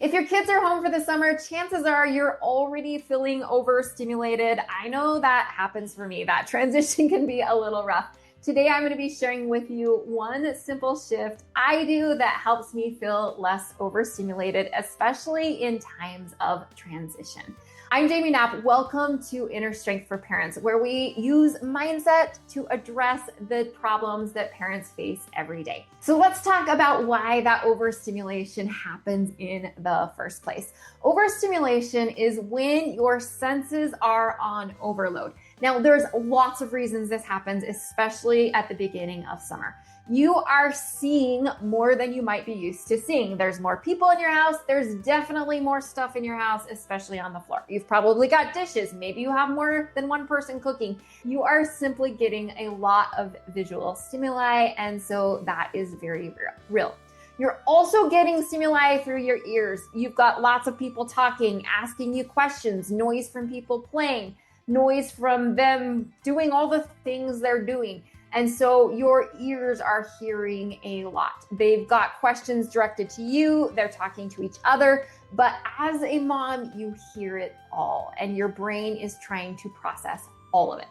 If your kids are home for the summer, chances are you're already feeling overstimulated. I know that happens for me. That transition can be a little rough. Today, I'm going to be sharing with you one simple shift I do that helps me feel less overstimulated, especially in times of transition. I'm Jamie Knapp. Welcome to Inner Strength for Parents, where we use mindset to address the problems that parents face every day. So let's talk about why that overstimulation happens in the first place. Overstimulation is when your senses are on overload. Now, there's lots of reasons this happens, especially at the beginning of summer. You are seeing more than you might be used to seeing. There's more people in your house. There's definitely more stuff in your house, especially on the floor. You've probably got dishes. Maybe you have more than one person cooking. You are simply getting a lot of visual stimuli, and so that is very real. You're also getting stimuli through your ears. You've got lots of people talking, asking you questions, noise from people playing, noise from them doing all the things they're doing. And so your ears are hearing a lot. They've got questions directed to you. They're talking to each other. But as a mom, you hear it all, and your brain is trying to process all of it.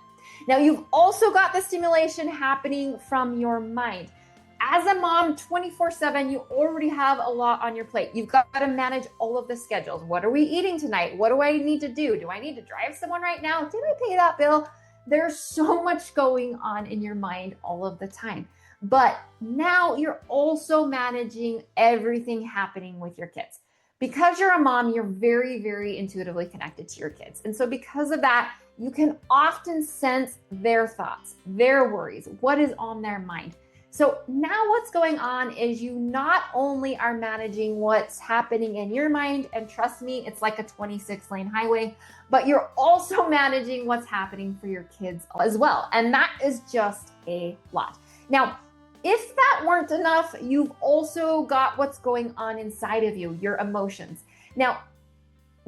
Now, you've also got the stimulation happening from your mind. As a mom, 24/7, you already have a lot on your plate. You've got to manage all of the schedules. What are we eating tonight? What do I need to do? Do I need to drive someone right now? Did I pay that bill? There's so much going on in your mind all of the time. But now you're also managing everything happening with your kids. Because you're a mom, you're very, very intuitively connected to your kids. And so because of that, you can often sense their thoughts, their worries, what is on their mind. So now what's going on is you not only are managing what's happening in your mind, and trust me, it's like a 26-lane highway, but you're also managing what's happening for your kids as well. And that is just a lot. Now, if that weren't enough, you've also got what's going on inside of you, your emotions. Now,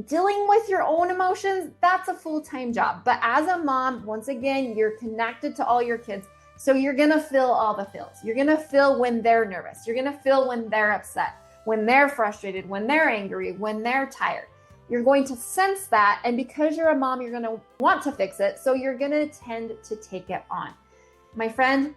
dealing with your own emotions, that's a full-time job. But as a mom, once again, you're connected to all your kids. So you're going to feel all the feels. You're going to feel when they're nervous. You're going to feel when they're upset, when they're frustrated, when they're angry, when they're tired. You're going to sense that. And because you're a mom, you're going to want to fix it. So you're going to tend to take it on. My friend,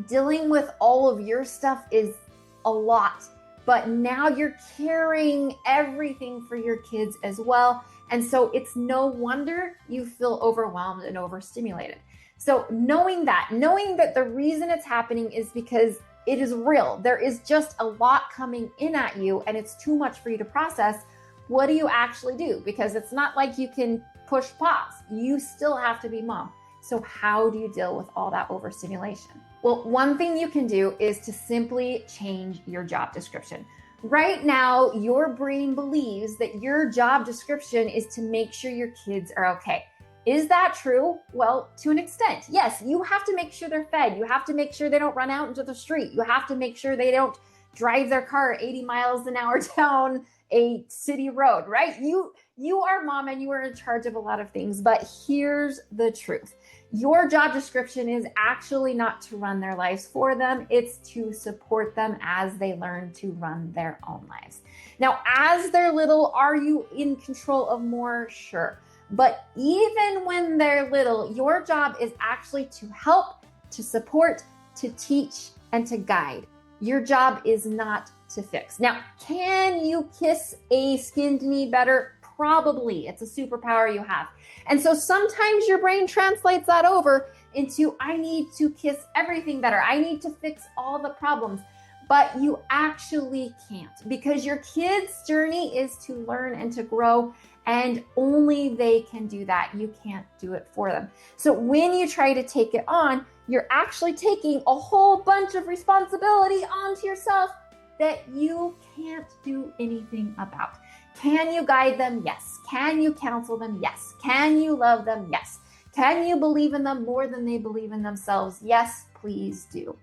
dealing with all of your stuff is a lot. But now you're carrying everything for your kids as well. And so it's no wonder you feel overwhelmed and overstimulated. So knowing that the reason it's happening is because it is real. There is just a lot coming in at you and it's too much for you to process. What do you actually do? Because it's not like you can push pause. You still have to be mom. So how do you deal with all that overstimulation? Well, one thing you can do is to simply change your job description. Right now, your brain believes that your job description is to make sure your kids are okay. Is that true? Well, to an extent, yes. You have to make sure they're fed. You have to make sure they don't run out into the street. You have to make sure they don't drive their car 80 miles an hour down a city road, right? You are mom and you are in charge of a lot of things, but here's the truth. Your job description is actually not to run their lives for them. It's to support them as they learn to run their own lives. Now, as they're little, are you in control of more? Sure. But even when they're little, your job is actually to help, to support, to teach, and to guide. Your job is not to fix. Now, can you kiss a skinned knee better? Probably. It's a superpower you have. And so sometimes your brain translates that over into, I need to kiss everything better. I need to fix all the problems. But you actually can't, because your kid's journey is to learn and to grow, and only they can do that. You can't do it for them. So when you try to take it on, you're actually taking a whole bunch of responsibility onto yourself that you can't do anything about. Can you guide them? Yes. Can you counsel them? Yes. Can you love them? Yes. Can you believe in them more than they believe in themselves? Yes, please do.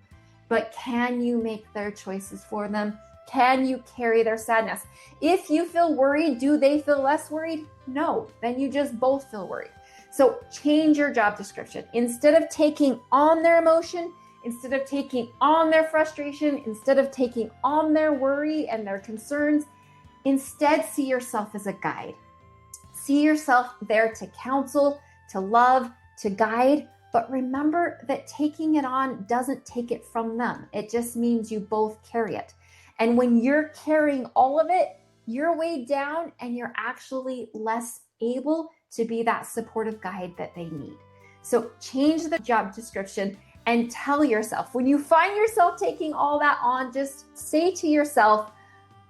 But can you make their choices for them? Can you carry their sadness? If you feel worried, do they feel less worried? No, then you just both feel worried. So change your job description. Instead of taking on their emotion, instead of taking on their frustration, instead of taking on their worry and their concerns, Instead, see yourself as a guide. See yourself there to counsel, to love, to guide. But remember that taking it on doesn't take it from them. It just means you both carry it. And when you're carrying all of it, you're weighed down and you're actually less able to be that supportive guide that they need. So change the job description and tell yourself, when you find yourself taking all that on, just say to yourself,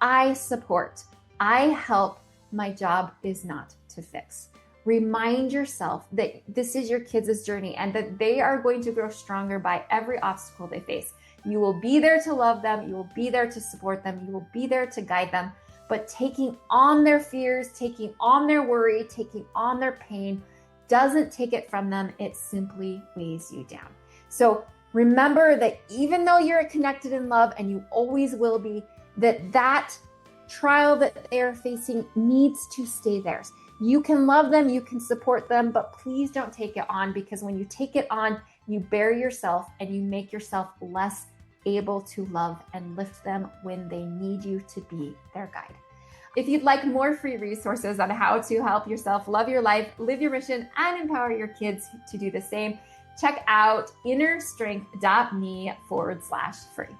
I support, I help, my job is not to fix. Remind yourself that this is your kids' journey and that they are going to grow stronger by every obstacle they face. You will be there to love them. You will be there to support them. You will be there to guide them. But taking on their fears, taking on their worry, taking on their pain doesn't take it from them. It simply weighs you down. So remember that even though you're connected in love and you always will be, that trial that they're facing needs to stay theirs. You can love them, you can support them, but please don't take it on, because when you take it on, you bury yourself and you make yourself less able to love and lift them when they need you to be their guide. If you'd like more free resources on how to help yourself love your life, live your mission, and empower your kids to do the same, check out innerstrength.me/free.